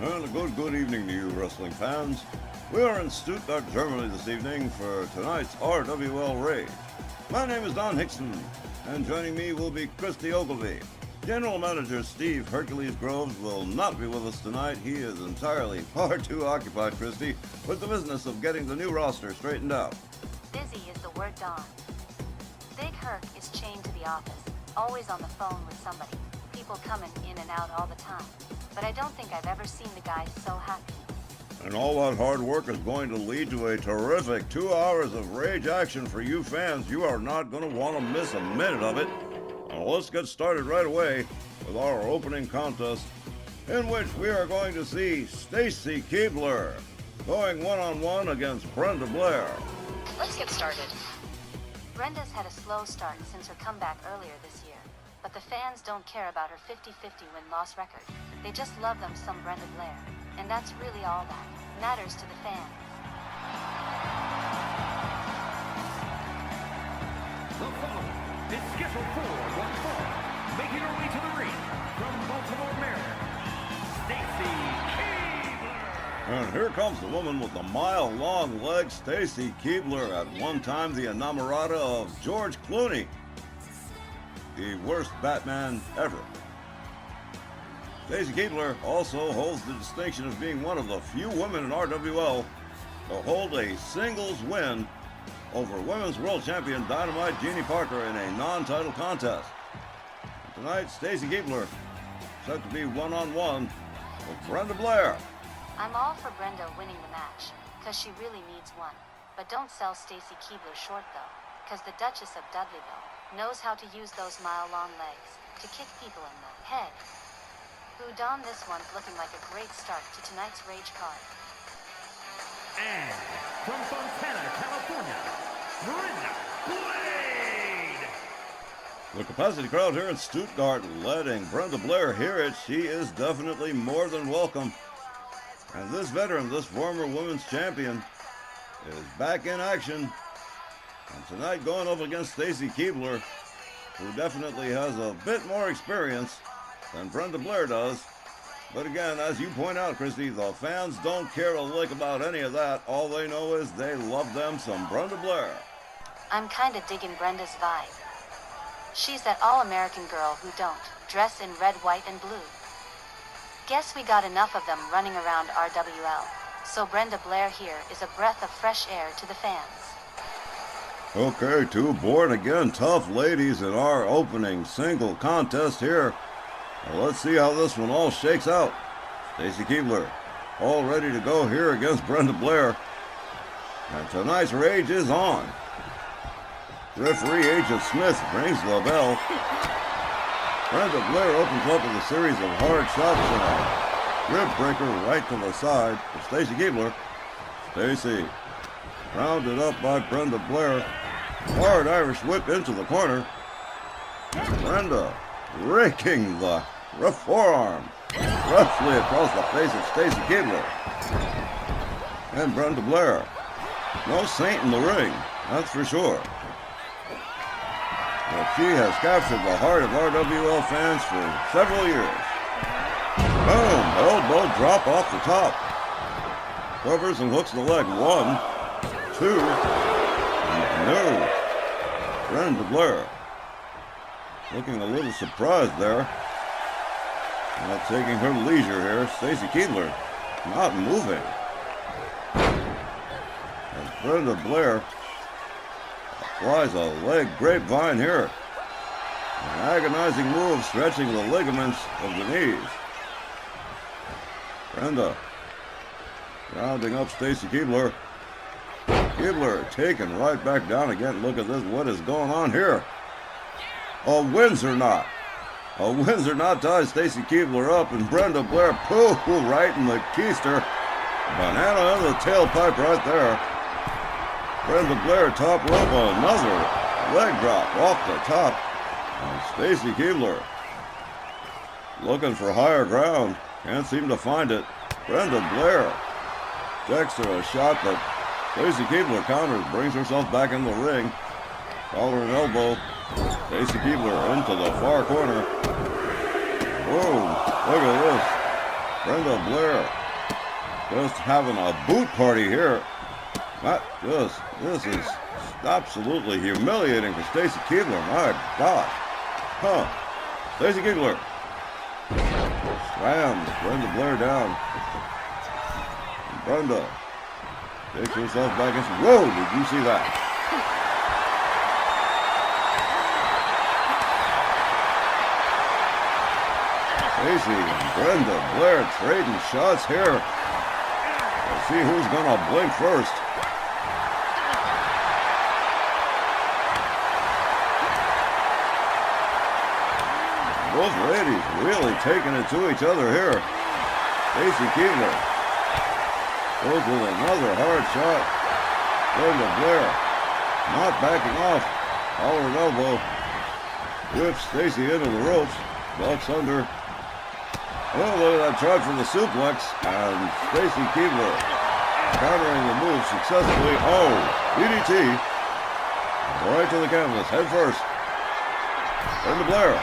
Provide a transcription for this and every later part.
And a good evening to you, wrestling fans. We are in Stuttgart, Germany this evening for tonight's RWL Rage. My name is Don Hickson, and joining me will be Christy Ogilvie. General Manager Steve Hercules Groves will not be with us tonight. He is entirely far too occupied, Christy, with the business of getting the new roster straightened out. Busy is the word, Don. Big Herc is chained to the office, always on the phone with somebody. People coming in and out all the time. But I don't think I've ever seen the guy so happy. And all that hard work is going to lead to a terrific 2 hours of rage action for you fans. You are not going to want to miss a minute of it. Now let's get started right away with our opening contest, in which we are going to see Stacy Keibler going one-on-one against Brenda Blair. Let's get started. Brenda's had a slow start since her comeback earlier this year. But the fans don't care about her 50-50 win-loss record. They just love them some Brenda Blair. And that's really all that matters to the fans. The following is scheduled for one fall, making her way to the ring from Baltimore, Maryland, Stacy Keibler. And here comes the woman with the mile-long leg, Stacy Keibler, at one time the inamorata of George Clooney, the worst Batman ever. Stacy Keibler also holds the distinction of being one of the few women in RWL to hold a singles win over Women's World Champion Dynamite Jeannie Parker in a non-title contest. And tonight, Stacy Keibler set to be one-on-one with Brenda Blair. I'm all for Brenda winning the match, because she really needs one. But don't sell Stacy Keibler short, though, because the Duchess of Dudleyville knows how to use those mile-long legs to kick people in the head. Who Don, this one's looking like a great start to tonight's Rage card. And from Fontana, California, Brenda Blade. The capacity crowd here in Stuttgart letting Brenda Blair hear it. She is definitely more than welcome. And this veteran, this former women's champion, is back in action. And tonight going up against Stacy Keibler, who definitely has a bit more experience than Brenda Blair does. But again, as you point out, Christy, the fans don't care a lick about any of that. All they know is they love them some Brenda Blair. I'm kinda digging Brenda's vibe. She's that all-American girl who don't dress in red, white, and blue. Guess we got enough of them running around RWL. So Brenda Blair here is a breath of fresh air to the fans. Okay, two born-again tough ladies in our opening single contest here. Now let's see how this one all shakes out. Stacy Keibler all ready to go here against Brenda Blair. And tonight's Rage is on. Referee Agent Smith rings the bell. Brenda Blair opens up with a series of hard shots and a rib breaker right to the side for Stacy Keibler. Stacy rounded up by Brenda Blair. Hard Irish whip into the corner. Brenda raking the forearm roughly across the face of Stacy Keibler. And Brenda Blair, no saint in the ring, that's for sure. But she has captured the heart of RWL fans for several years. Boom, elbow drop off the top. Covers and hooks the leg. 1, 2, and no. Brenda Blair looking a little surprised there. Not taking her leisure here. Stacy Keibler not moving. As Brenda Blair applies a leg grapevine here. An agonizing move stretching the ligaments of the knees. Brenda rounding up Stacy Keibler. Keibler taken right back down again. Look at this. What is going on here? A Windsor knot. A Windsor knot ties Stacy Keibler up, and Brenda Blair, pooh, right in the keister. Banana in the tailpipe right there. Brenda Blair top rope, another leg drop off the top. And Stacy Keibler looking for higher ground. Can't seem to find it. Brenda Blair checks to a shot that Stacy Keibler counters, brings herself back in the ring. Collar and elbow. Stacy Keibler into the far corner. Whoa, look at this. Brenda Blair just having a boot party here. This is absolutely humiliating for Stacy Keibler. My gosh. Huh. Stacy Keibler slams Brenda Blair down. And Brenda takes herself back into... Whoa, did you see that? Stacy and Brenda Blair trading shots here. Let's see who's gonna blink first. Both ladies really taking it to each other here. Stacy Keibler goes with another hard shot. Brenda Blair not backing off. Collar and elbow. Whips Stacy into the ropes. Ducks under. Oh, look at that charge from the suplex. And Stacy Keibler countering the move successfully. Oh, DDT. Right to the canvas, head first. Brenda Blair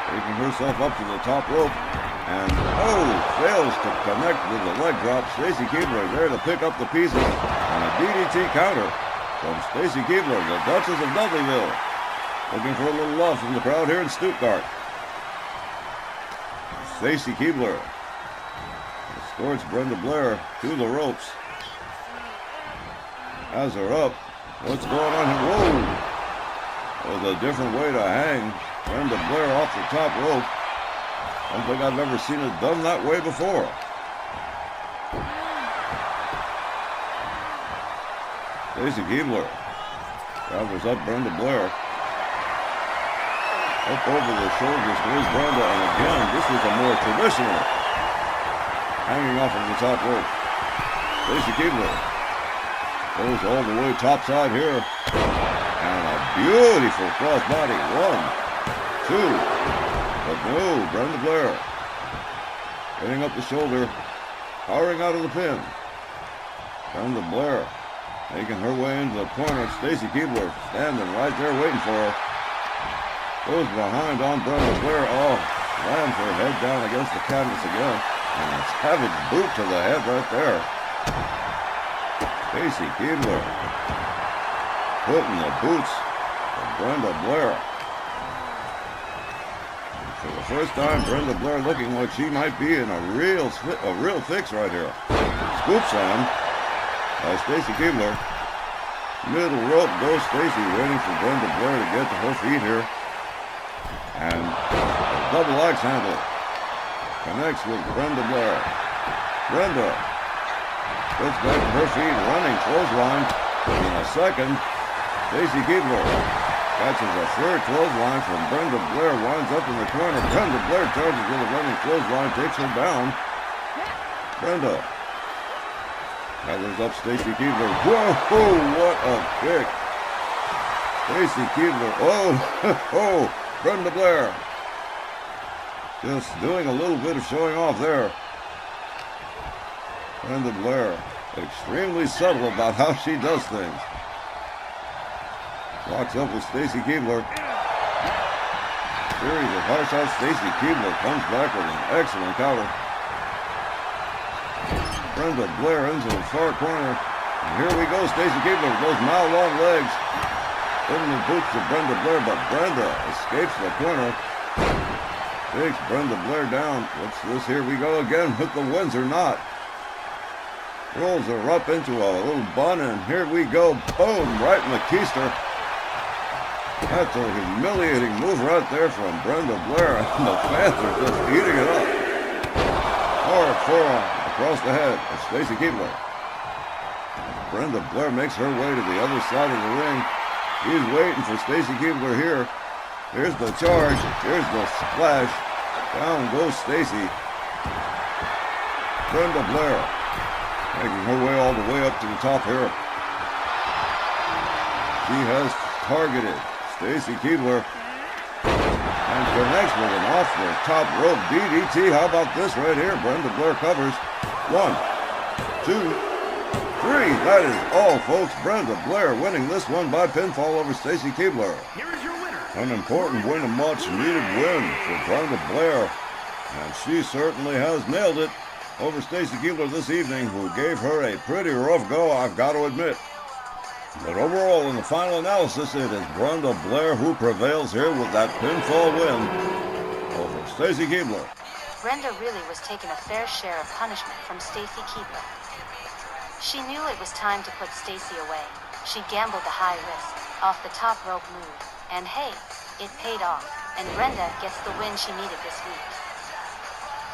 taking herself up to the top rope. And, fails to connect with the leg drop. Stacy Keibler there to pick up the pieces. And a DDT counter from Stacy Keibler, the Duchess of Dudleyville. Looking for a little love from the crowd here in Stuttgart. Stacy Keibler escorts Brenda Blair to the ropes. Has her up. What's going on here? Whoa! That was a different way to hang Brenda Blair off the top rope. I don't think I've ever seen it done that way before. Stacy Keibler covers up Brenda Blair. Up over the shoulders goes Brenda, and again, this is a more traditional hanging off of the top rope. Stacy Keibler goes all the way topside here. And a beautiful crossbody. 1, 2. But no, Brenda Blair getting up the shoulder, powering out of the pin. Brenda Blair making her way into the corner. Stacy Keibler standing right there waiting for her. Goes behind on Brenda Blair. Oh, slams her head down against the canvas again. And a savage boot to the head right there. Stacy Keibler putting the boots of Brenda Blair. For the first time, Brenda Blair looking like she might be in a real fix right here. Scoop slam by Stacy Keibler. Middle rope goes Stacy, waiting for Brenda Blair to get to her feet here. And a double axe handle connects with Brenda Blair. Brenda gets back to her feet, running clothesline. In a second, Stacy Keibler catches a third clothesline from Brenda Blair, winds up in the corner. Brenda Blair charges with a running clothesline, takes her down. Brenda gathers up Stacy Keibler. Whoa, what a kick. Stacy Keibler, oh, Brenda Blair just doing a little bit of showing off there. Brenda Blair, extremely subtle about how she does things. Locks up with Stacy Keibler. Series of hard shots. Stacy Keibler comes back with an excellent counter. Brenda Blair into the far corner. And here we go. Stacy Keibler with those mile-long legs. Putting the boots to Brenda Blair, but Brenda escapes the corner. Takes Brenda Blair down. What's this? Here we go again with the Windsor knot. Rolls her up into a little bun, and here we go. Boom, right in the keister. That's a humiliating move right there from Brenda Blair, and the fans are just eating it up. Hard forearm across the head of Stacy Keibler. Brenda Blair makes her way to the other side of the ring. He's waiting for Stacy Keibler here. Here's the charge. Here's the splash. Down goes Stacy. Brenda Blair making her way all the way up to the top here. She has targeted Stacy Keibler and connects with an off the top rope DDT. How about this right here? Brenda Blair covers. 1, 2, 3. That is all, folks. Brenda Blair winning this one by pinfall over Stacy Keibler. Here is your winner. An important win, a much-needed win for Brenda Blair. And she certainly has nailed it over Stacy Keibler this evening, who gave her a pretty rough go, I've got to admit. But overall, in the final analysis, it is Brenda Blair who prevails here with that pinfall win over Stacy Keibler. Brenda really was taking a fair share of punishment from Stacy Keibler. She knew it was time to put Stacy away. She gambled the high risk, off the top rope move, and hey, it paid off, and Brenda gets the win she needed this week.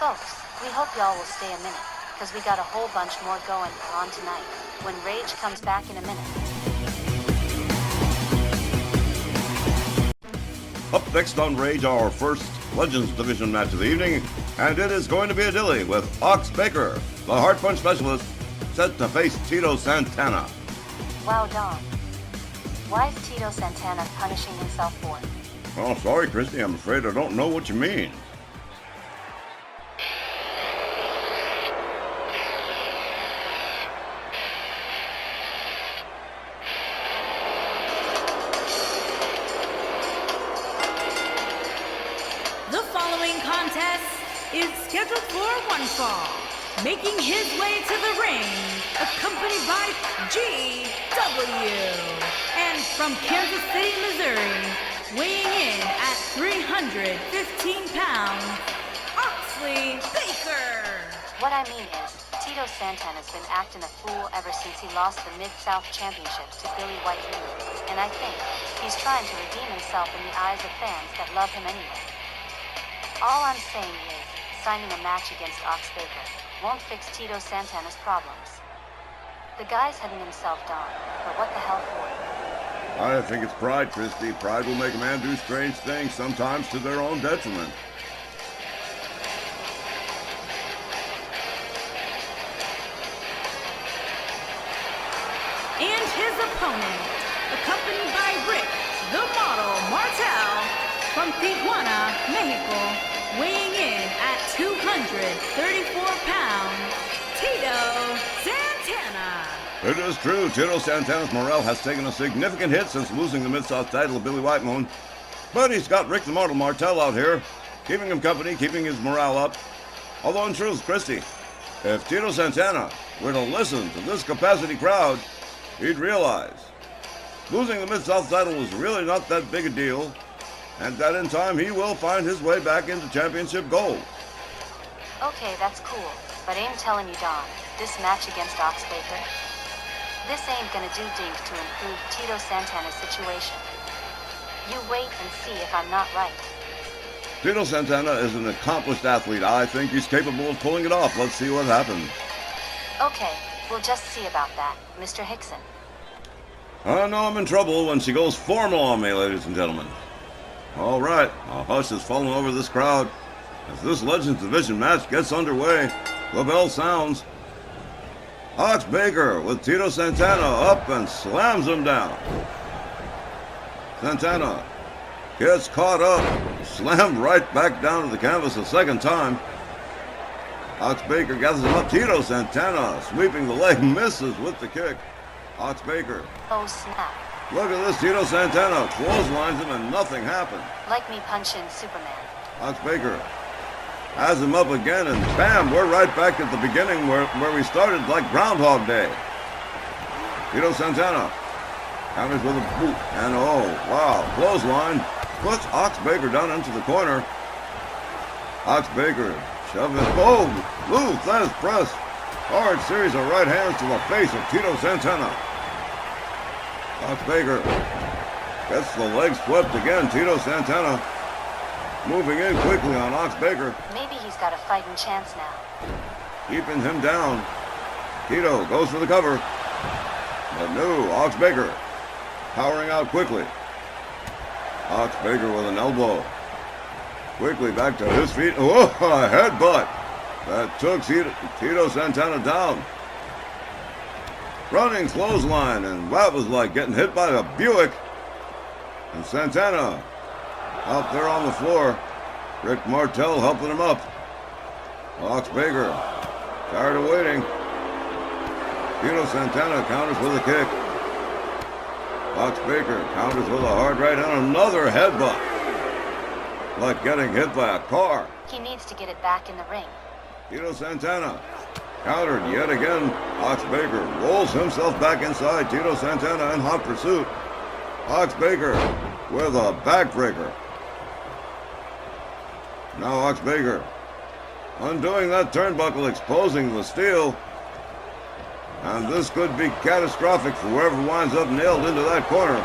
Folks, we hope y'all will stay a minute, because we got a whole bunch more going on tonight, when Rage comes back in a minute. Up next on Rage, our first Legends Division match of the evening, and it is going to be a dilly with Ox Baker, the Hard Punch specialist, set to face Tito Santana. Wow, Don. Why is Tito Santana punishing himself for? Oh, sorry, Christy, I'm afraid I don't know what you mean. The following contest is scheduled for one fall. Making his way to the ring, accompanied by GW. And from Kansas City, Missouri, weighing in at 315 pounds, Oxley Baker. What I mean is, Tito Santana's been acting a fool ever since he lost the Mid-South Championship to Billy White Jr., and I think he's trying to redeem himself in the eyes of fans that love him anyway. All I'm saying is, signing a match against Ox Baker won't fix Tito Santana's problems. The guy's heading himself down, but what the hell for? I think it's pride, Christy. Pride will make a man do strange things, sometimes to their own detriment. And his opponent, accompanied by Rick, the Model Martel, from Tijuana, Mexico, weighing in at 234 pounds, Tito Santana. It is true, Tito Santana's morale has taken a significant hit since losing the Mid-South title to Billy White Moon. But he's got Rick the Mortal Martel out here, keeping him company, keeping his morale up. Although in truth, Christy, if Tito Santana were to listen to this capacity crowd, he'd realize losing the Mid-South title was really not that big a deal, and that in time he will find his way back into championship gold. Okay, that's cool, but I'm telling you, Don, this match against Ox Baker, this ain't gonna do dink to improve Tito Santana's situation. You wait and see if I'm not right. Tito Santana is an accomplished athlete. I think he's capable of pulling it off. Let's see what happens. Okay, we'll just see about that, Mr. Hickson. I know I'm in trouble when she goes formal on me, ladies and gentlemen. All right, a hush has fallen over this crowd as this Legends Division match gets underway. The bell sounds. Ox Baker with Tito Santana up and slams him down. Santana gets caught up, slammed right back down to the canvas a second time. Ox Baker gathers him up. Tito Santana sweeping the leg, misses with the kick. Ox Baker. Oh snap. Look at this, Tito Santana clotheslines him and nothing happened. Like me punching Superman. Ox Baker has him up again, and bam, we're right back at the beginning where we started, like Groundhog Day. Tito Santana counters with a boot, and oh, wow, clothesline puts Ox Baker down into the corner. Ox Baker shoving, oh, Lou Thesz press. Hard series of right hands to the face of Tito Santana. Ox Baker gets the leg swept again. Tito Santana moving in quickly on Ox Baker. Maybe he's got a fighting chance now. Keeping him down. Tito goes for the cover. But no, Ox Baker powering out quickly. Ox Baker with an elbow. Quickly back to his feet. Oh, a headbutt. That took Tito Santana down. Running clothesline, and that was like getting hit by a Buick. And Santana out there on the floor. Rick Martel helping him up. Ox Baker tired of waiting. Tito Santana counters with a kick. Ox Baker counters with a hard right and another headbutt. like getting hit by a car. He needs to get it back in the ring. Tito Santana countered yet again. Ox Baker rolls himself back inside. Tito Santana in hot pursuit. Ox Baker with a backbreaker. Now Ox Baker undoing that turnbuckle, exposing the steel. And this could be catastrophic for whoever winds up nailed into that corner.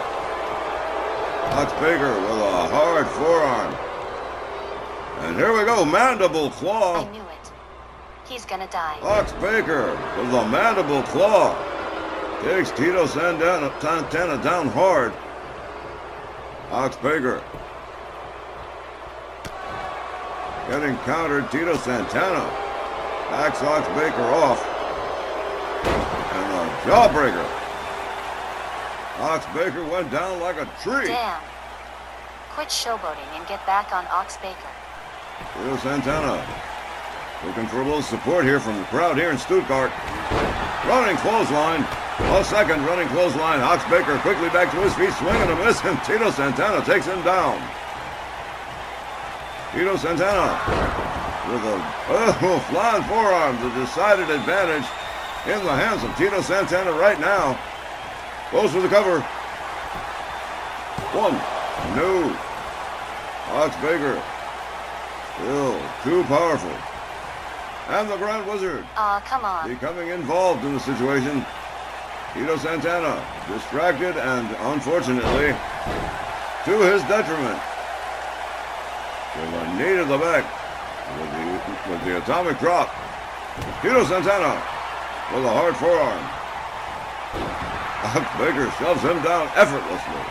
Ox Baker with a hard forearm. And here we go, mandible claw. I knew it. He's gonna die. Ox Baker with a mandible claw. Takes Tito Santana down hard. Ox Baker getting countered. Tito Santana backs Ox Baker off. And a jawbreaker. Ox Baker went down like a tree. Damn. Quit showboating and get back on Ox Baker. Tito Santana looking for a little support here from the crowd here in Stuttgart. Running clothesline. A second running clothesline. Ox Baker quickly back to his feet, swinging and a miss, and Tito Santana takes him down. Tito Santana with a flying forearm, the decided advantage in the hands of Tito Santana right now. Goes for the cover. One. No. Ox Baker still too powerful. And the Grand Wizard Come on. becoming involved in the situation. Tito Santana distracted and, unfortunately, to his detriment. With a knee to the back with the atomic drop. Tito Santana with a hard forearm. Ox Baker shoves him down effortlessly.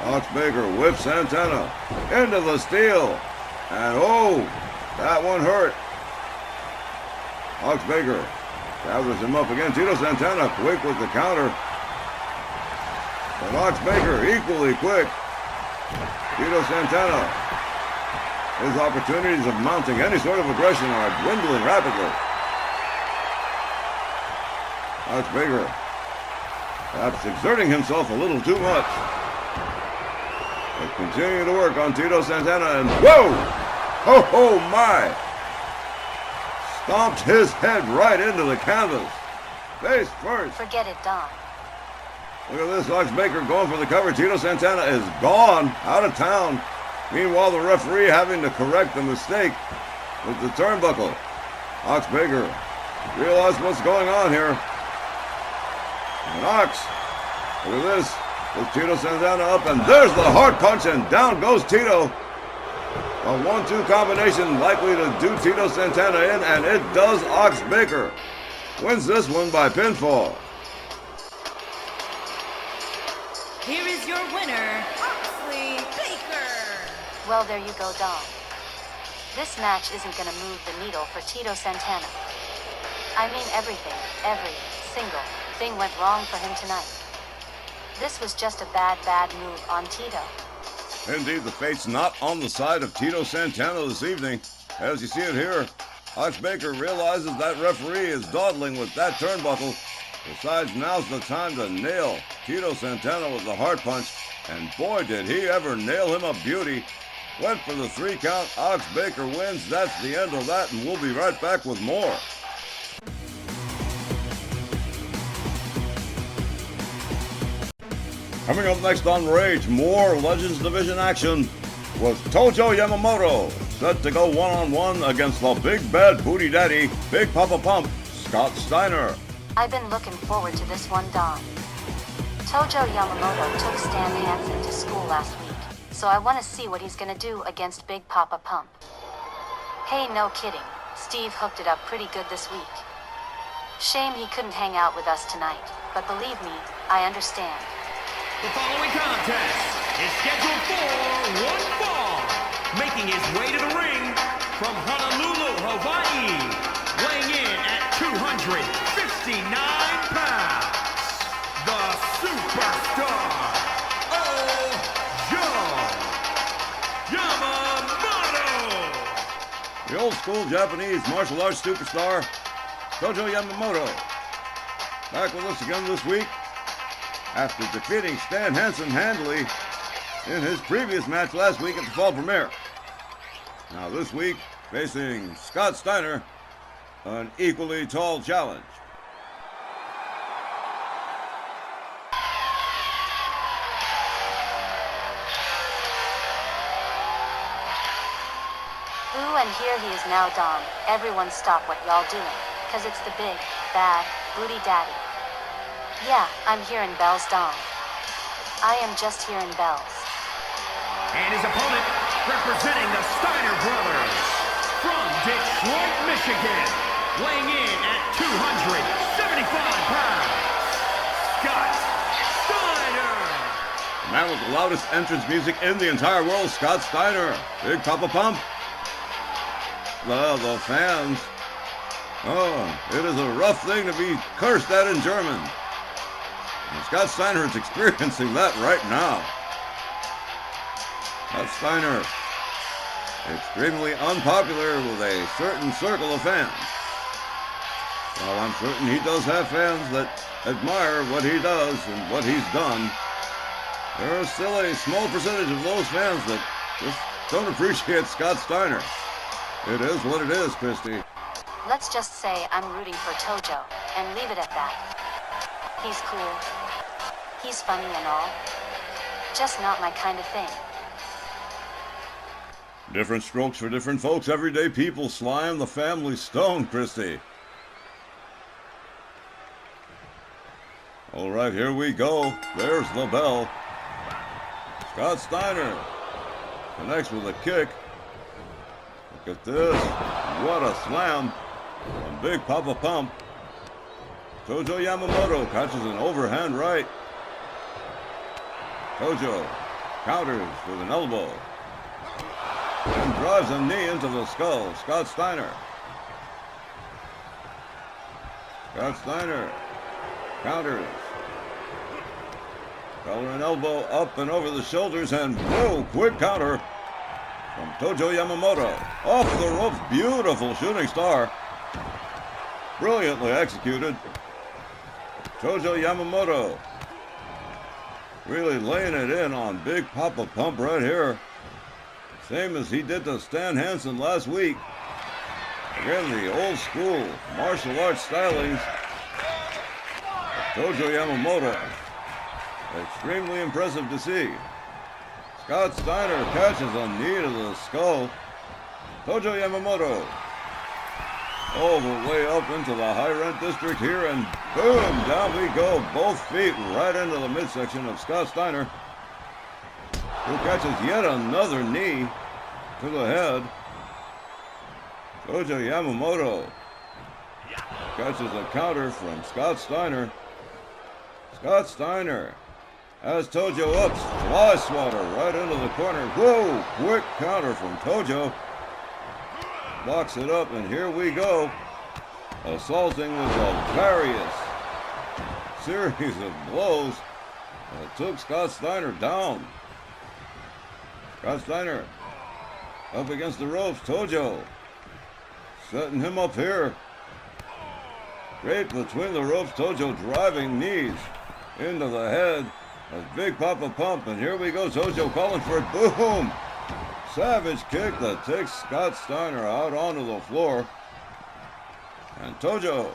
Ox Baker whips Santana into the steel. And oh, that one hurt. Ox Baker gathers him up again. Tito Santana quick with the counter. But Ox Baker equally quick. Tito Santana. His opportunities of mounting any sort of aggression are dwindling rapidly. Ox Baker perhaps exerting himself a little too much. But continuing to work on Tito Santana and whoa! Oh my! Stomped his head right into the canvas. Face first. Forget it, Don. Look at this, Ox Baker going for the cover. Tito Santana is gone, out of town. Meanwhile, the referee having to correct the mistake with the turnbuckle. Ox Baker realized what's going on here. And Ox, look at this, with Tito Santana up, and there's the hard punch, and down goes Tito. A 1-2 combination likely to do Tito Santana in, and it does. Ox Baker wins this one by pinfall. Here is your winner, Oxley Baker. Well, there you go, Don. This match isn't gonna move the needle for Tito Santana. I mean, every single thing went wrong for him tonight. This was just a bad move on Tito. Indeed, the fate's not on the side of Tito Santana this evening. As you see it here, Ox Baker realizes that referee is dawdling with that turnbuckle. Besides, now's the time to nail Tito Santana with the hard punch. And boy, did he ever nail him a beauty. Went for the 3 count. Ox Baker wins. That's the end of that, and we'll be right back with more. Coming up next on Rage, more Legends Division action with Tojo Yamamoto set to go one-on-one against the big bad booty daddy, Big Papa Pump, Scott Steiner. I've been looking forward to this one, Don. Tojo Yamamoto took Stan Hansen to school last week, so I want to see what he's gonna do against Big Papa Pump. Hey, no kidding, Steve hooked it up pretty good this week. Shame he couldn't hang out with us tonight, but believe me, I understand. The following contest is scheduled for one fall. Making his way to the ring from Honolulu, Hawaii, weighing in at 259 pounds, the superstar, Yamamoto. The old school Japanese martial arts superstar, Tojo Yamamoto. Back with us again this week. After defeating Stan Hansen handily, in his previous match last week at the fall premiere. Now this week, facing Scott Steiner, an equally tall challenge. Ooh, and here he is now, Dom. Everyone stop what y'all doing, cause it's the big, bad, booty daddy. Yeah, I'm hearing bells, Dom. I am just hearing bells. And his opponent, representing the Steiner brothers, from Detroit, Michigan, weighing in at 275 pounds, Scott Steiner. The man with the loudest entrance music in the entire world, Scott Steiner. Big Papa Pump. The fans. Oh, it is a rough thing to be cursed at in German. And Scott Steiner is experiencing that right now. Scott Steiner, extremely unpopular with a certain circle of fans. Well, I'm certain he does have fans that admire what he does and what he's done. There are still a small percentage of those fans that just don't appreciate Scott Steiner. It is what it is, Christy. Let's just say I'm rooting for Tojo, and leave it at that. He's cool. He's funny and all. Just not my kind of thing. Different strokes for different folks. Everyday people. Sly and the Family Stone, Christy. All right, here we go. There's the bell. Scott Steiner connects with a kick. Look at this. What a slam from Big Papa Pump. Tojo Yamamoto catches an overhand right. Tojo counters with an elbow and drives a knee into the skull. Scott Steiner. Scott Steiner counters. Collar and elbow up and over the shoulders, and whoa, quick counter from Tojo Yamamoto. Off the ropes, beautiful shooting star. Brilliantly executed. Tojo Yamamoto really laying it in on Big Papa Pump right here. Same as he did to Stan Hansen last week. Again, the old school martial arts stylings. Tojo Yamamoto. Extremely impressive to see. Scott Steiner catches a knee to the skull. Tojo Yamamoto all the way up into the high rent district here, and boom, down we go. Both feet right into the midsection of Scott Steiner, who catches yet another knee to the head. Tojo Yamamoto catches a counter from Scott Steiner. Scott Steiner has Tojo up, fly swatter right into the corner. Whoa, quick counter from Tojo. Locks it up, and here we go. Assaulting with a various series of blows that took Scott Steiner down. Scott Steiner up against the ropes. Tojo setting him up here. Right between the ropes. Tojo driving knees into the head of Big Papa Pump, and here we go. Tojo calling for it. Boom! Savage kick that takes Scott Steiner out onto the floor. And Tojo,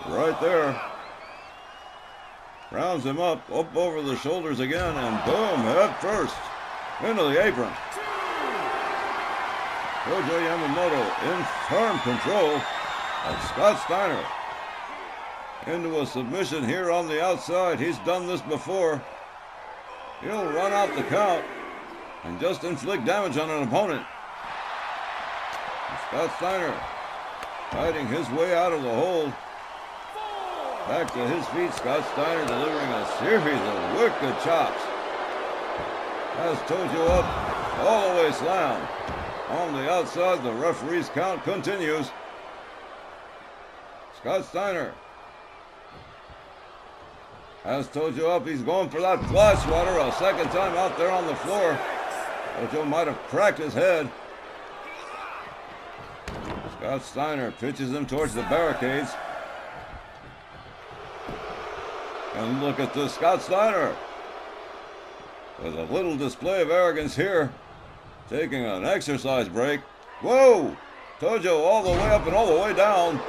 right there, rounds him up over the shoulders again, and boom, head first into the apron. Tojo Yamamoto in firm control of Scott Steiner. Into a submission here on the outside. He's done this before. He'll run out the count and just inflict damage on an opponent. And Scott Steiner fighting his way out of the hold. Back to his feet. Scott Steiner delivering a series of wicked chops. Has Tojo up, all the way slammed. On the outside, the referee's count continues. Scott Steiner has Tojo up. He's going for that fly swatter a second time out there on the floor. Tojo might have cracked his head. Scott Steiner pitches him towards the barricades. And look at this, Scott Steiner with a little display of arrogance here, taking an exercise break. Whoa! Tojo all the way up and all the way down.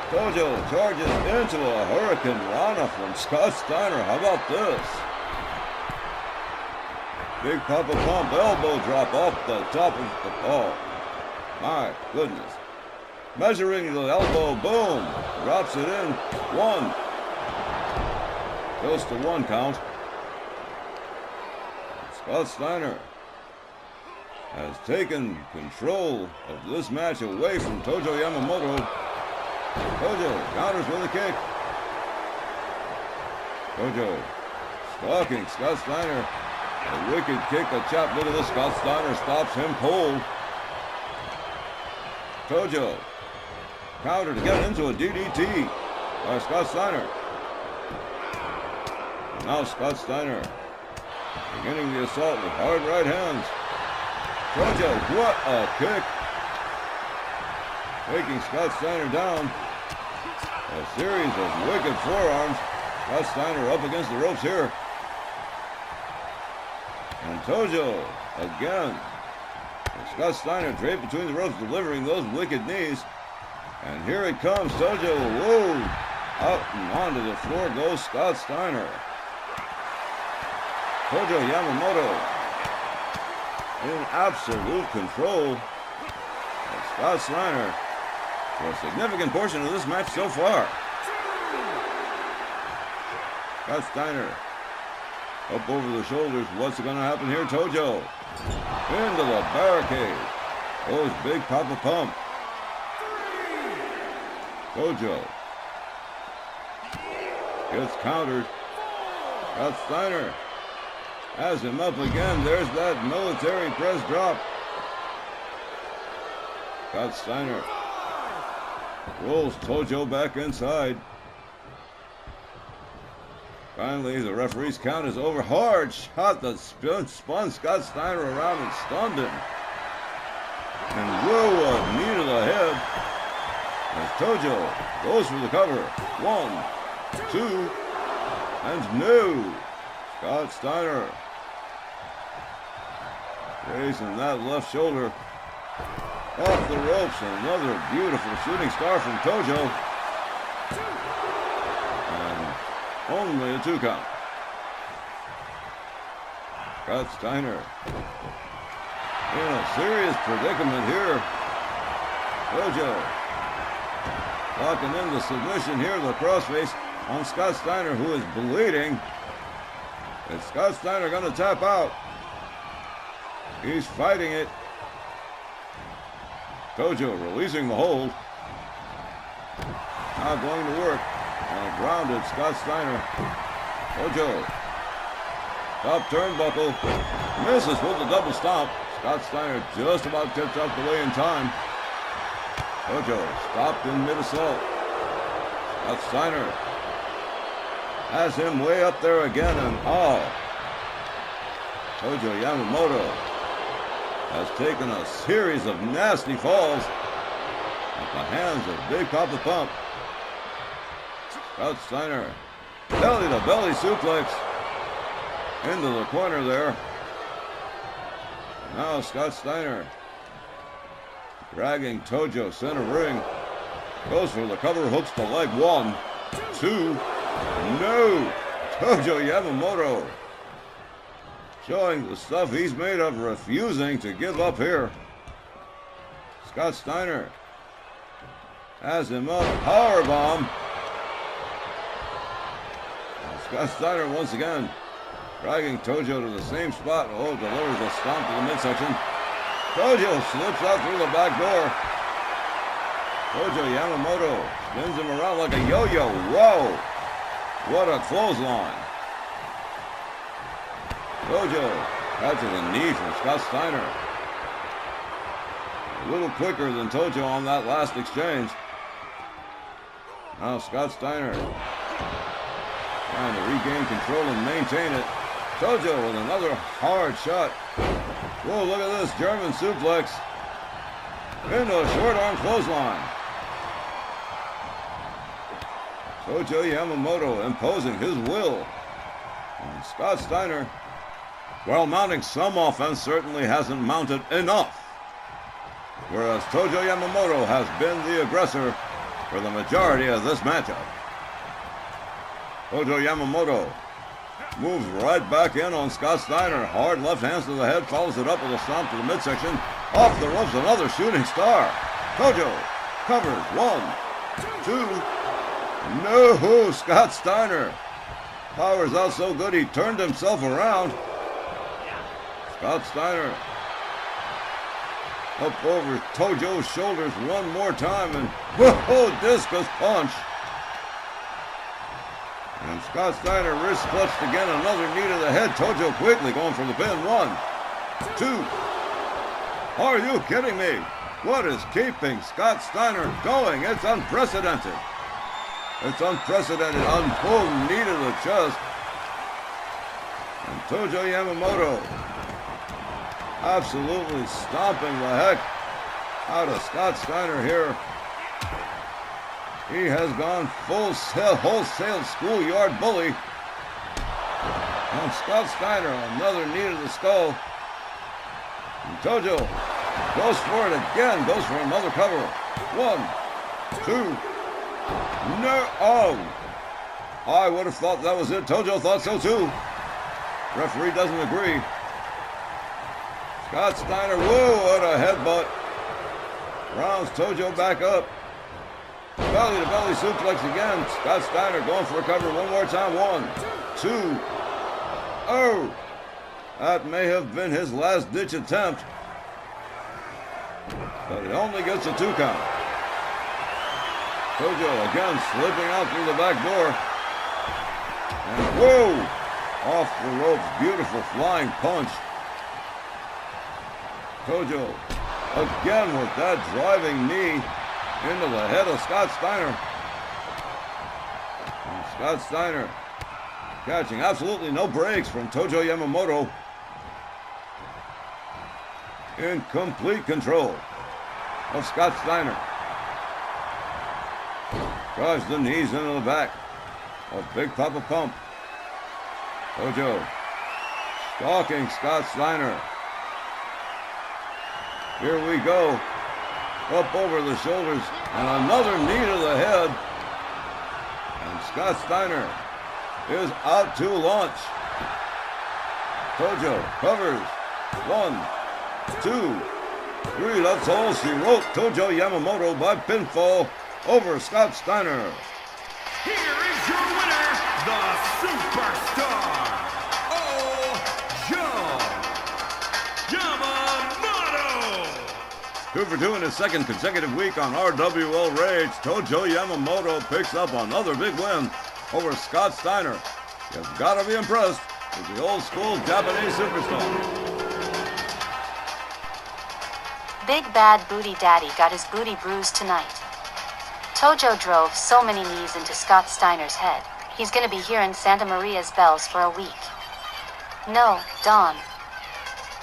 Tojo charges into a Hurricane Rana from Scott Steiner. How about this? Big Papa Pump elbow drop off the top of the ball. My goodness. Measuring the elbow, boom. Drops it in. 1. Goes to 1 count. Scott Steiner has taken control of this match away from Tojo Yamamoto. Tojo counters with a kick. Tojo stalking Scott Steiner. A wicked kick, a chop. Look at this. Scott Steiner stops him cold. Tojo counter to get into a DDT by Scott Steiner. And now Scott Steiner beginning the assault with hard right hands. Tojo, what a kick. Taking Scott Steiner down. A series of wicked forearms. Scott Steiner up against the ropes here. And Tojo again. And Scott Steiner draped between the ropes, delivering those wicked knees. And here it comes, Tojo. Whoa! Up and onto the floor goes Scott Steiner. Tojo Yamamoto in absolute control of Scott Steiner for a significant portion of this match so far. Scott Steiner up over the shoulders. What's going to happen here? Tojo into the barricade. Goes Big Papa Pump. Tojo gets countered. Scott Steiner has him up again. There's that military press drop. Scott Steiner rolls Tojo back inside. Finally, the referee's count is over. Hard shot that spun Scott Steiner around and stunned him. And whoa, a knee to the head. As Tojo goes for the cover. 1, 2, and no. Scott Steiner raising that left shoulder off the ropes. Another beautiful shooting star from Tojo. And only a 2 count. Scott Steiner in a serious predicament here. Tojo locking in the submission here, the crossface on Scott Steiner, who is bleeding. Is Scott Steiner going to tap out? He's fighting it. Tojo releasing the hold. Now going to work on a grounded Scott Steiner. Tojo. Top turnbuckle. Misses with the double stomp. Scott Steiner just about tipped up the way in time. Tojo stopped in mid-assault. Scott Steiner has him way up there again, and Tojo Yamamoto has taken a series of nasty falls at the hands of Big Papa Pump. Scott Steiner, belly-to-belly suplex into the corner there. Now Scott Steiner dragging Tojo center ring. Goes for the cover, hooks the leg. 1, 2, no! Tojo Yamamoto showing the stuff he's made of, refusing to give up here. Scott Steiner has him up. Powerbomb. Scott Steiner once again dragging Tojo to the same spot. Delivers a stomp to the midsection. Tojo slips out through the back door. Tojo Yamamoto spins him around like a yo-yo. Whoa! What a clothesline. Tojo catches a knee from Scott Steiner. A little quicker than Tojo on that last exchange. Now Scott Steiner trying to regain control and maintain it. Tojo with another hard shot. Whoa, look at this German suplex into a short arm clothesline. Tojo Yamamoto imposing his will And Scott Steiner, while mounting some offense, certainly hasn't mounted enough. Whereas Tojo Yamamoto has been the aggressor for the majority of this matchup. Tojo Yamamoto moves right back in on Scott Steiner. Hard left hands to the head, follows it up with a stomp to the midsection. Off the ropes, another shooting star. Tojo covers. 1, 2. No, Scott Steiner powers out so good he turned himself around. Scott Steiner up over Tojo's shoulders one more time, and whoa, discus punch. And Scott Steiner wrist clutched again, another knee to the head. Tojo quickly going for the pin. 1, 2. Are you kidding me? What is keeping Scott Steiner going? It's unprecedented. It's unprecedented. Unpulled knee to the chest. And Tojo Yamamoto absolutely stomping the heck out of Scott Steiner here. He has gone wholesale schoolyard bully. And Scott Steiner, another knee to the skull. And Tojo goes for it again, goes for another cover. 1, 2. No, oh. I would have thought that was it. Tojo thought so too. Referee doesn't agree. Scott Steiner, whoa, what a headbutt. Rounds Tojo back up. Belly to belly suplex again. Scott Steiner going for a cover one more time. 1, 2. Oh, that may have been his last ditch attempt. But it only gets a 2 count. Tojo again slipping out through the back door. And whoa, off the ropes. Beautiful flying punch. Tojo again with that driving knee into the head of Scott Steiner. And Scott Steiner catching absolutely no breaks from Tojo Yamamoto. In complete control of Scott Steiner. Drives the knees into the back of Big Papa Pump. Tojo stalking Scott Steiner. Here we go. Up over the shoulders and another knee to the head. And Scott Steiner is out to lunch. Tojo covers. 1, 2, 3. That's all she wrote. Tojo Yamamoto by pinfall over Scott Steiner. Here is your winner, the Superstar, Yamamoto. 2 for 2 in his second consecutive week on RWL Rage. Tojo Yamamoto picks up another big win over Scott Steiner. You've got to be impressed with the old school Japanese superstar. Big Bad Booty Daddy got his booty bruised tonight. Tojo drove so many knees into Scott Steiner's head, he's gonna be hearing Santa Maria's bells for a week. No, Don.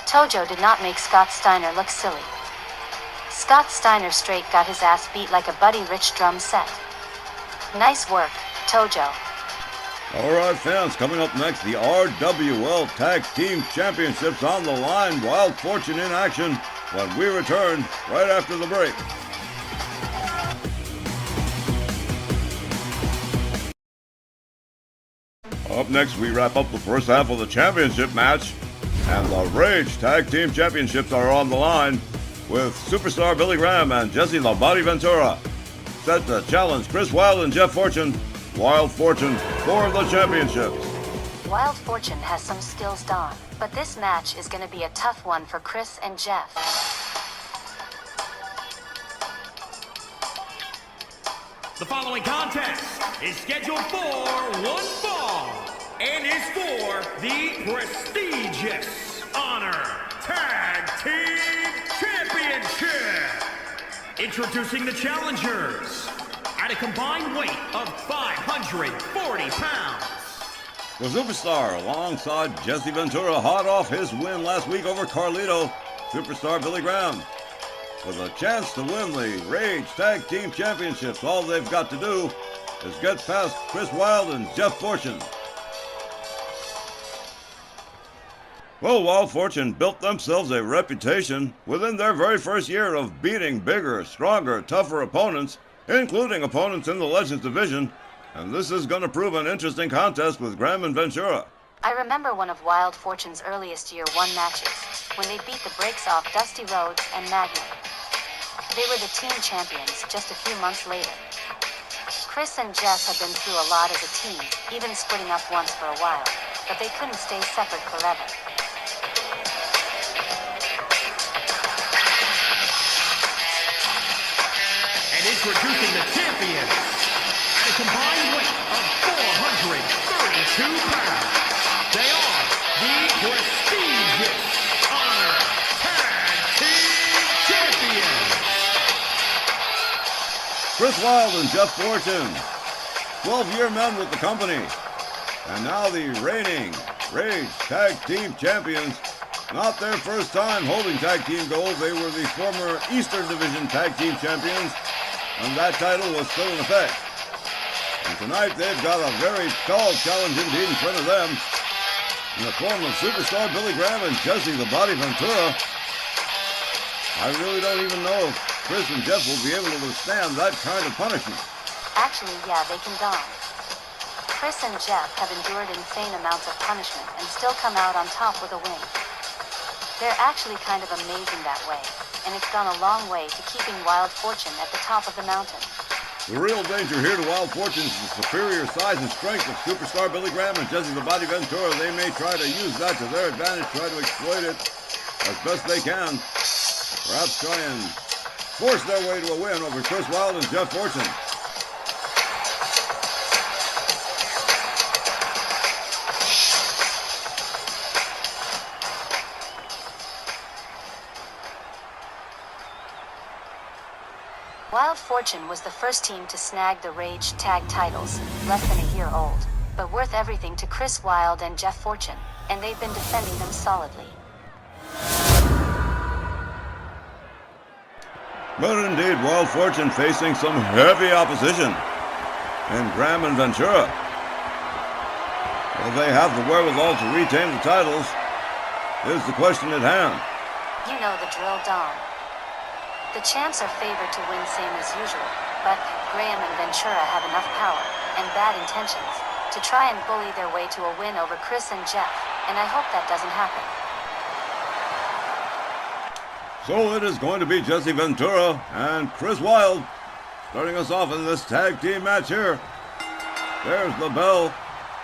Tojo did not make Scott Steiner look silly. Scott Steiner straight got his ass beat like a Buddy Rich drum set. Nice work, Tojo. Alright fans, coming up next, the RWL Tag Team Championships on the line. Wild Fortune in action when we return right after the break. Up next, we wrap up the first half of the championship match, and the Rage Tag Team Championships are on the line with Superstar Billy Graham and Jesse La Body Ventura set to challenge Chris Wilde and Jeff Fortune. Wild Fortune for the championships. Wild Fortune has some skills, Don, but this match is gonna be a tough one for Chris and Jeff. The following contest is scheduled for one fall and is for the prestigious Honor Tag Team Championship. Introducing the challengers at a combined weight of 540 pounds. The Superstar alongside Jesse Ventura, hot off his win last week over Carlito. Superstar Billy Graham with a chance to win the Rage Tag Team Championships. All they've got to do is get past Chris Wilde and Jeff Fortune. Well, Wild Fortune built themselves a reputation within their very first year of beating bigger, stronger, tougher opponents, including opponents in the Legends division, and this is going to prove an interesting contest with Graham and Ventura. I remember one of Wild Fortune's earliest year one matches, when they beat the brakes off Dusty Rhodes and Magnum. They were the team champions just a few months later. Chris and Jess had been through a lot as a team, even splitting up once for a while, but they couldn't stay separate forever. And introducing the champions at a combined weight of 432 pounds. They are the prestigious Honor Tag Team Champions. Chris Wilde and Jeff Fortune, 12-year men with the company, and now the reigning Rage Tag Team Champions. Not their first time holding tag team gold. They were the former Eastern Division Tag Team Champions, and that title was still in effect. And tonight they've got a very tall challenge indeed in front of them, in the form of Superstar Billy Graham and Jesse the Body Ventura. I really don't even know if Chris and Jeff will be able to withstand that kind of punishment. Actually, yeah, they can don. Chris and Jeff have endured insane amounts of punishment and still come out on top with a win. They're actually kind of amazing that way, and it's gone a long way to keeping Wild Fortune at the top of the mountain. The real danger here to Wild Fortune's the superior size and strength of Superstar Billy Graham and Jesse the Body Ventura. They may try to use that to their advantage, try to exploit it as best they can. Perhaps try and force their way to a win over Chris Wilde and Jeff Fortune. Wild Fortune was the first team to snag the Rage tag titles, less than a year old, but worth everything to Chris Wilde and Jeff Fortune, and they've been defending them solidly. But indeed, Wild Fortune facing some heavy opposition in Graham and Ventura. Will they have the wherewithal to retain the titles? Is the question at hand. You know the drill, Don. The champs are favored to win same as usual, but Graham and Ventura have enough power and bad intentions to try and bully their way to a win over Chris and Jeff, and I hope that doesn't happen. So it is going to be Jesse Ventura and Chris Wilde starting us off in this tag team match here. There's the bell.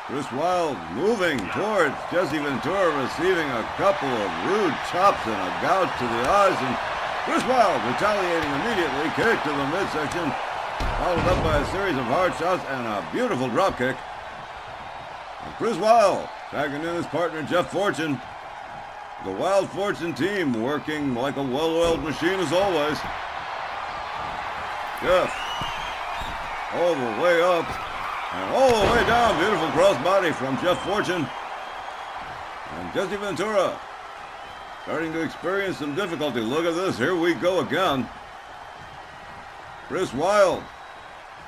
Chris Wilde moving towards Jesse Ventura, receiving a couple of rude chops and a gouge to the eyes, and Chris Wilde retaliating immediately, kick to the midsection, followed up by a series of hard shots and a beautiful drop kick. And Chris Wilde tagging in his partner Jeff Fortune. The Wild Fortune team working like a well-oiled machine as always. Jeff all the way up and all the way down. Beautiful crossbody from Jeff Fortune. And Jesse Ventura starting to experience some difficulty. Look at this. Here we go again. Chris Wilde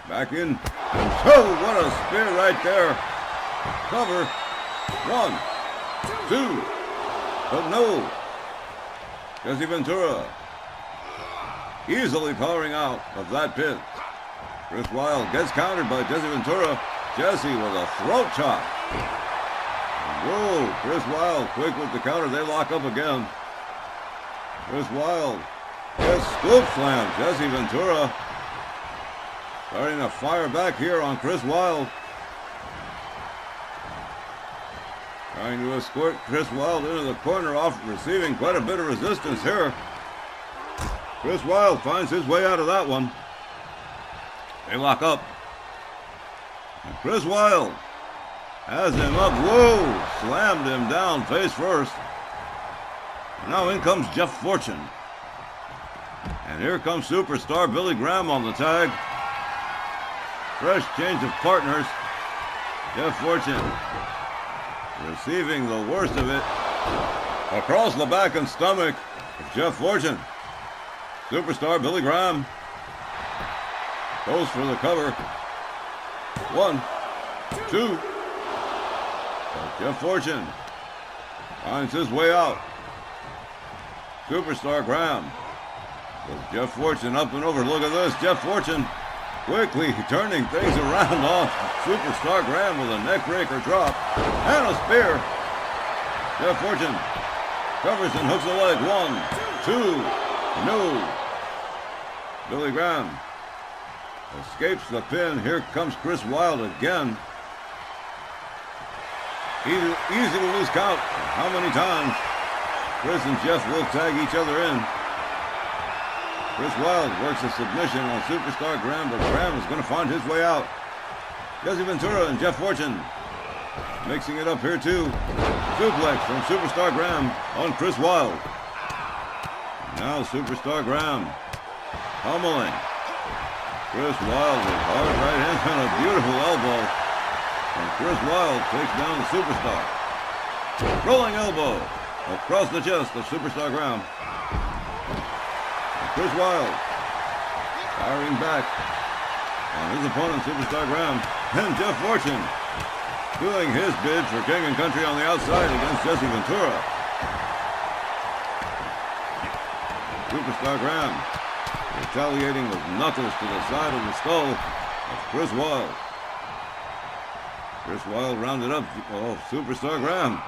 back in. Oh, what a spear right there. Cover. 1, 2. But no. Jesse Ventura easily powering out of that pin. Chris Wilde gets countered by Jesse Ventura. Jesse with a throat chop. Whoa, Chris Wilde quick with the counter. They lock up again. Chris Wilde gets scoop slam. Jesse Ventura starting to fire back here on Chris Wilde. Trying to escort Chris Wilde into the corner, off receiving quite a bit of resistance here. Chris Wilde finds his way out of that one. They lock up. And Chris Wilde has him up. Whoa! Slammed him down face first. And now in comes Jeff Fortune. And here comes Superstar Billy Graham on the tag. Fresh change of partners. Jeff Fortune receiving the worst of it. Across the back and stomach of Jeff Fortune. Superstar Billy Graham goes for the cover. 1, 2. But Jeff Fortune finds his way out. Superstar Graham with Jeff Fortune up and over. Look at this. Jeff Fortune quickly turning things around off Superstar Graham with a neckbreaker drop and a spear. Jeff Fortune covers and hooks the leg. 1, 2, no. Billy Graham escapes the pin. Here comes Chris Wilde again. Easy to lose count. How many times Chris and Jeff will tag each other in. Chris Wilde works a submission on Superstar Graham, but Graham is going to find his way out. Jesse Ventura and Jeff Fortune mixing it up here too. Suplex from Superstar Graham on Chris Wilde. Now Superstar Graham pummeling Chris Wilde with hard right hand and a beautiful elbow. And Chris Wilde takes down the Superstar. Rolling elbow across the chest of Superstar Graham. And Chris Wilde firing back on his opponent, Superstar Graham. And Jeff Fortune doing his bid for King and Country on the outside against Jesse Ventura. Superstar Graham retaliating with knuckles to the side of the skull of Chris Wilde. Chris Wilde rounded up. Oh, Superstar Graham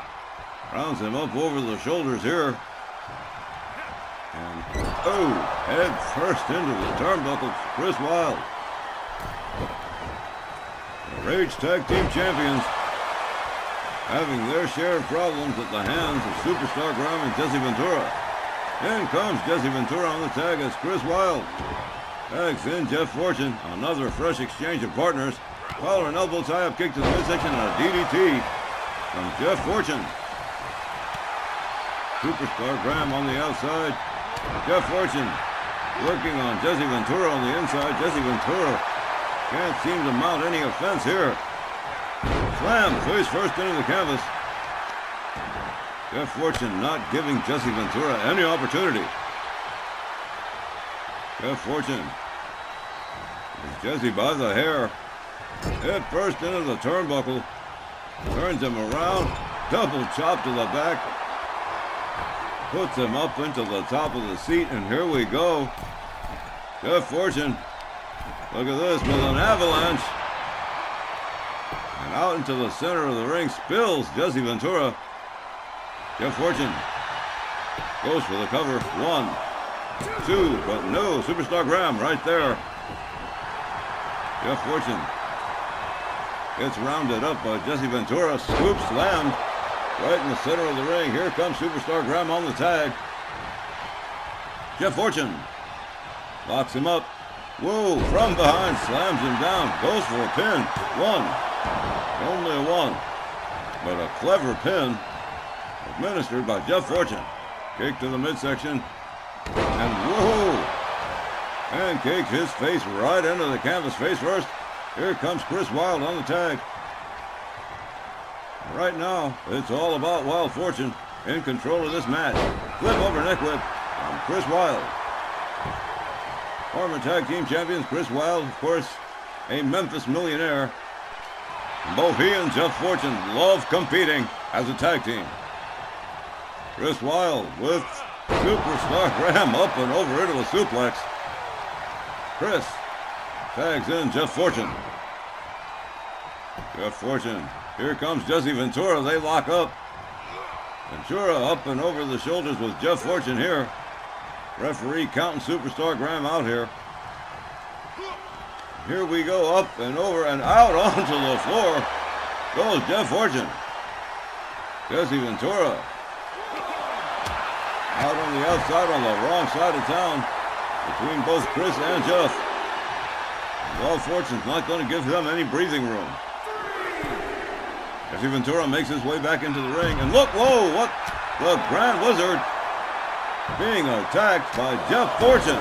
rounds him up over the shoulders here. And, oh, head first into the turnbuckle, Chris Wilde. The Rage Tag Team Champions having their share of problems at the hands of Superstar Graham and Jesse Ventura. In comes Jesse Ventura on the tag as Chris Wilde tags in Jeff Fortune. Another fresh exchange of partners. Collar and elbow tie-up kick to the midsection and a DDT from Jeff Fortune. Superstar Graham on the outside. Jeff Fortune working on Jesse Ventura on the inside. Jesse Ventura can't seem to mount any offense here. Slam face first into the canvas. Jeff Fortune not giving Jesse Ventura any opportunity. Jeff Fortune is Jesse by the hair. Head first into the turnbuckle. Turns him around. Double chop to the back. Puts him up into the top of the seat, and here we go. Jeff Fortune, look at this, with an avalanche. And out into the center of the ring, spills Jesse Ventura. Jeff Fortune goes for the cover. 1, 2, but no, Superstar Graham right there. Jeff Fortune gets rounded up by Jesse Ventura. Scoop slammed right in the center of the ring. Here comes Superstar Graham on the tag. Jeff Fortune locks him up. Whoa, from behind, slams him down. Goes for a pin. 1. Only a 1. But a clever pin administered by Jeff Fortune. Kick to the midsection. And whoa! Pancake his face right into the canvas face first. Here comes Chris Wilde on the tag. Right now, it's all about Wild Fortune in control of this match. Flip over neck whip from Chris Wilde. Former tag team champions Chris Wilde, of course, a Memphis millionaire. Both he and Jeff Fortune love competing as a tag team. Chris Wilde with Superstar Graham up and over into a suplex. Chris tags in Jeff Fortune. Jeff Fortune. Here comes Jesse Ventura. They lock up. Ventura up and over the shoulders with Jeff Fortune here. Referee counting Superstar Graham out here. Here we go, up and over and out onto the floor goes Jeff Fortune. Jesse Ventura out on the outside on the wrong side of town between both Chris and Jeff. Wild Fortune's not going to give them any breathing room. Jesse Ventura makes his way back into the ring, and look, whoa, what? The Grand Wizard being attacked by Jeff Fortune.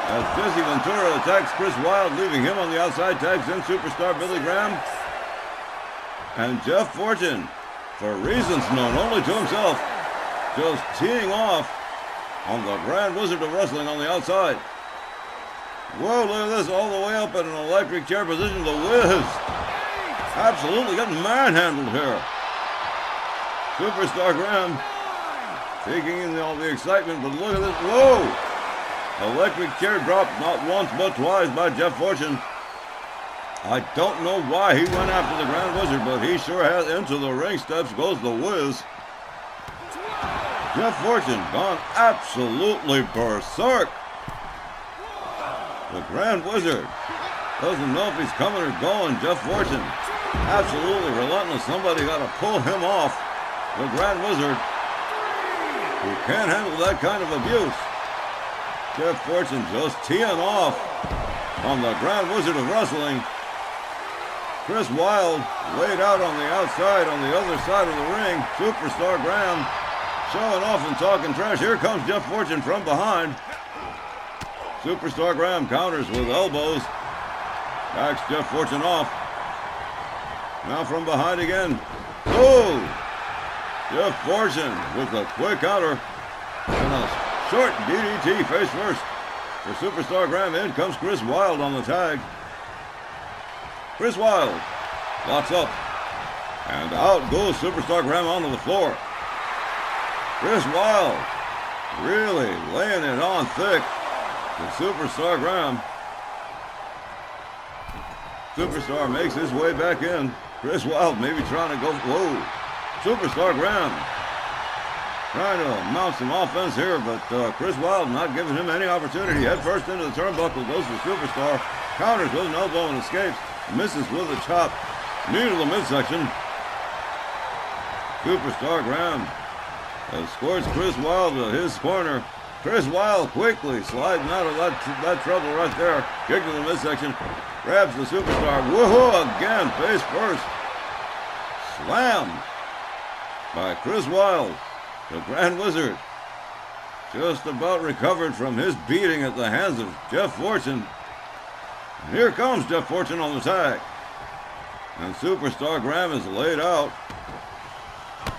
As Jesse Ventura attacks Chris Wilde, leaving him on the outside, tags in Superstar Billy Graham. And Jeff Fortune, for reasons known only to himself, just teeing off on the Grand Wizard of Wrestling on the outside. Whoa, look at this, all the way up in an electric chair position. The Wiz absolutely got manhandled here. Superstar Graham taking in all the excitement, but look at this. Whoa! Electric chair dropped not once but twice by Jeff Fortune. I don't know why he went after the Grand Wizard, but he sure has. Into the ring steps goes the Wiz. Jeff Fortune gone absolutely berserk. The Grand Wizard doesn't know if he's coming or going. Jeff Fortune absolutely relentless. Somebody got to pull him off. The Grand Wizard, who can't handle that kind of abuse. Jeff Fortune just teeing off on the Grand Wizard of Wrestling. Chris Wilde laid out on the outside on the other side of the ring. Superstar Graham showing off and talking trash. Here comes Jeff Fortune from behind. Superstar Graham counters with elbows. Backs Jeff Fortune off. Now from behind again. Oh! Jeff Fortune with a quick counter. And a short DDT face first. For Superstar Graham, in comes Chris Wilde on the tag. Chris Wilde locks up. And out goes Superstar Graham onto the floor. Chris Wilde really laying it on thick to Superstar Graham. Superstar makes his way back in. Chris Wilde maybe trying to go. Whoa. Superstar Graham trying to mount some offense here, but Chris Wilde not giving him any opportunity. Head first into the turnbuckle goes to Superstar. Counters with an elbow and escapes. Misses with a chop. Knee to the midsection. Superstar Graham escorts Chris Wilde to his corner. Chris Wilde quickly sliding out of that trouble right there. Kick to the midsection. Grabs the Superstar. Whoa, again, face first. Slam by Chris Wilde. The Grand Wizard just about recovered from his beating at the hands of Jeff Fortune. And here comes Jeff Fortune on the tag. And Superstar Graham is laid out.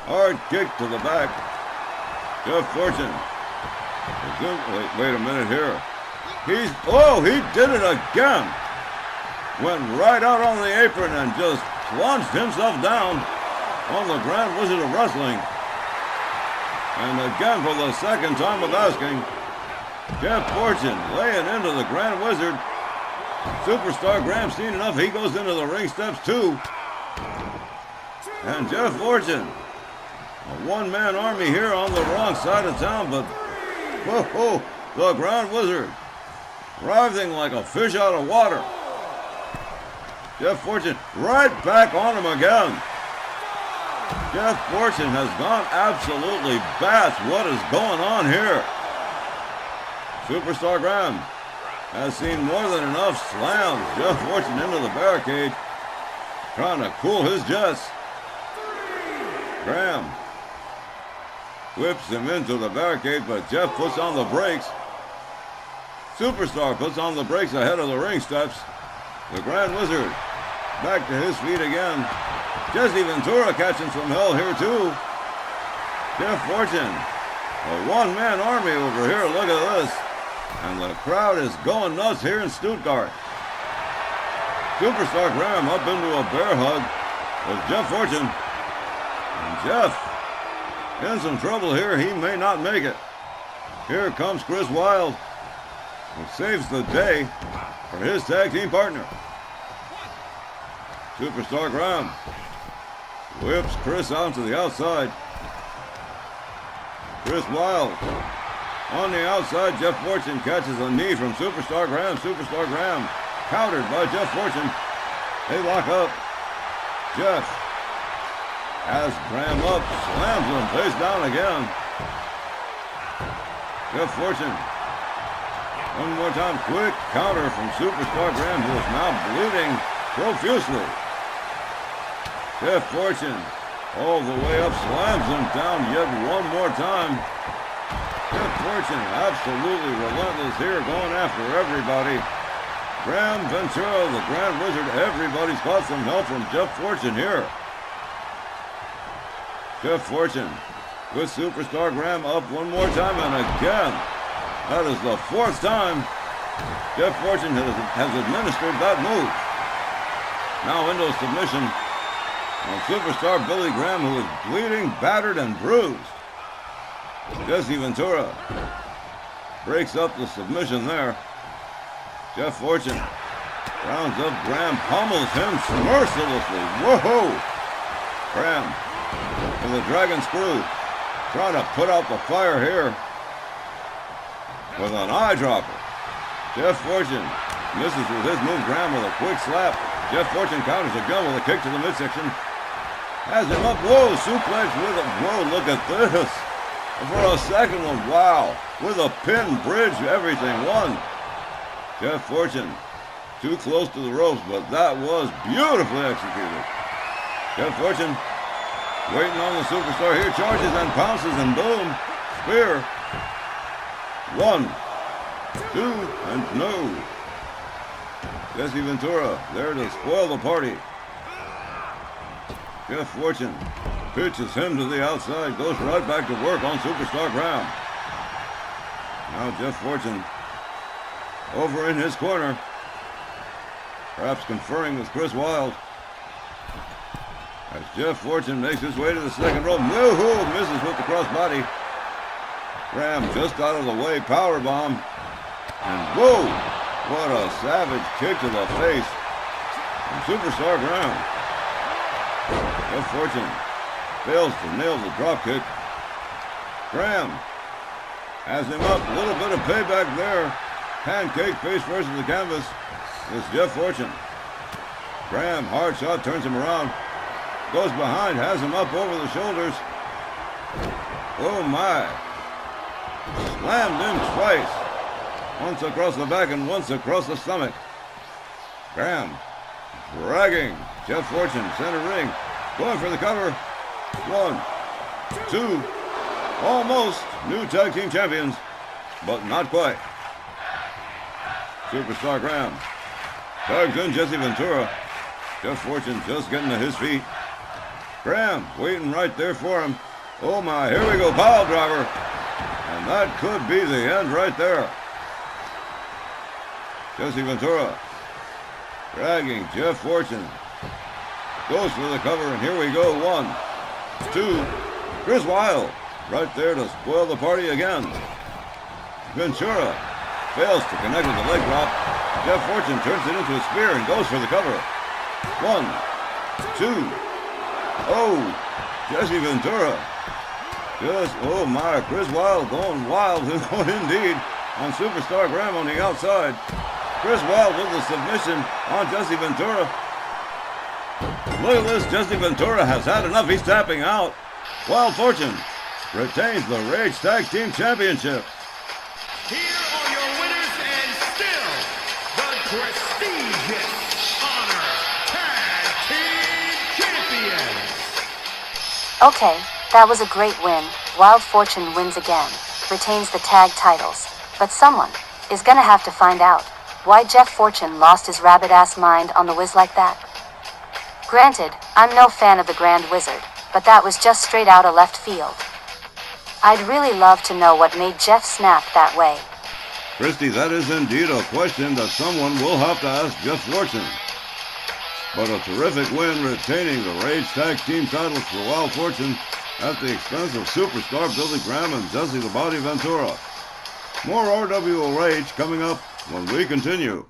Hard kick to the back. Jeff Fortune. Wait a minute here. He did it again. Went right out on the apron and just plunged himself down on the Grand Wizard of Wrestling. And again, for the second time of asking, Jeff Fortune laying into the Grand Wizard. Superstar Graham seen enough. He goes into the ring steps too. And Jeff Fortune, a one-man army here on the wrong side of town, but whoa, the Grand Wizard writhing like a fish out of water. Jeff Fortune right back on him again. Jeff Fortune has gone absolutely bats. What is going on here? Superstar Graham has seen more than enough slams. Jeff Fortune into the barricade, trying to cool his jets. Graham whips him into the barricade, but Jeff puts on the brakes. Superstar puts on the brakes ahead of the ring steps. The Grand Wizard back to his feet again. Jesse Ventura catching some hell here too. Jeff Fortune, a one-man army over here. Look at this. And the crowd is going nuts here in Stuttgart. Superstar Graham up into a bear hug with Jeff Fortune. And Jeff in some trouble here. He may not make it. Here comes Chris Wilde, who saves the day for his tag team partner. Superstar Graham whips Chris out to the outside. Chris Wilde on the outside. Jeff Fortune catches a knee from Superstar Graham. Superstar Graham countered by Jeff Fortune. They lock up. Jeff has Graham up, slams him face down again. Jeff Fortune. One more time, quick counter from Superstar Graham, who is now bleeding profusely. Jeff Fortune all the way up, slams him down yet one more time. Jeff Fortune absolutely relentless here, going after everybody. Graham, Ventura, the Grand Wizard, everybody's caught some help from Jeff Fortune here. Jeff Fortune with Superstar Graham up one more time, and again, that is the fourth time Jeff Fortune has administered that move. Now into a submission. on Superstar Billy Graham, who was bleeding, battered, and bruised. Jesse Ventura breaks up the submission there. Jeff Fortune rounds up Graham, pummels him mercilessly. Whoa! Graham with a dragon screw, trying to put out the fire here with an eyedropper. Jeff Fortune misses with his move. Graham with a quick slap. Jeff Fortune counters again with a kick to the midsection. Has him up. Whoa, suplex with a... Whoa, look at this. For a second one, wow. With a pin, bridge, everything. One. Jeff Fortune too close to the ropes, but that was beautifully executed. Jeff Fortune waiting on the Superstar here. Charges and pounces and boom. Spear. 1, 2, and no. Jesse Ventura there to spoil the party. Jeff Fortune pitches him to the outside, goes right back to work on Superstar Graham. Now Jeff Fortune over in his corner, perhaps conferring with Chris Wilde. As Jeff Fortune makes his way to the second rope, woohoo, misses with the crossbody. Graham just out of the way, power bomb, and whoa, what a savage kick to the face from Superstar Graham. Jeff Fortune fails to nail the drop kick. Graham has him up, a little bit of payback there. Pancake face first to the canvas. It's Jeff Fortune. Graham, hard shot, turns him around. Goes behind, has him up over the shoulders. Oh my. Slammed him twice. Once across the back and once across the stomach. Graham dragging Jeff Fortune, center ring. Going for the cover. 1, 2. Almost new tag team champions, but not quite. Superstar Graham tags in Jesse Ventura. Jeff Fortune just getting to his feet. Graham waiting right there for him. Oh my, here we go, pile driver. And that could be the end right there. Jesse Ventura dragging Jeff Fortune. Goes for the cover, and here we go. 1, 2. Chris Wilde right there to spoil the party again. Ventura fails to connect with the leg drop. Jeff Fortune turns it into a spear and goes for the cover. 1, 2. Oh, Jesse Ventura. Just, oh my, Chris Wilde going wild indeed on Superstar Graham on the outside. Chris Wilde with the submission on Jesse Ventura. Look at this, Jesse Ventura has had enough, he's tapping out. Wild Fortune retains the Rage Tag Team Championship. Here are your winners and still the prestigious Honor Tag Team Champions. Okay, that was a great win. Wild Fortune wins again, retains the tag titles. But someone is gonna have to find out why Jeff Fortune lost his rabbit-ass mind on the whiz like that. Granted, I'm no fan of the Grand Wizard, but that was just straight out of left field. I'd really love to know what made Jeff snap that way. Christy, that is indeed a question that someone will have to ask Jeff Fortune. But a terrific win retaining the Rage Tag Team titles for Wild Fortune at the expense of Superstar Billy Graham and Jesse the Body Ventura. More RWL Rage coming up when we continue.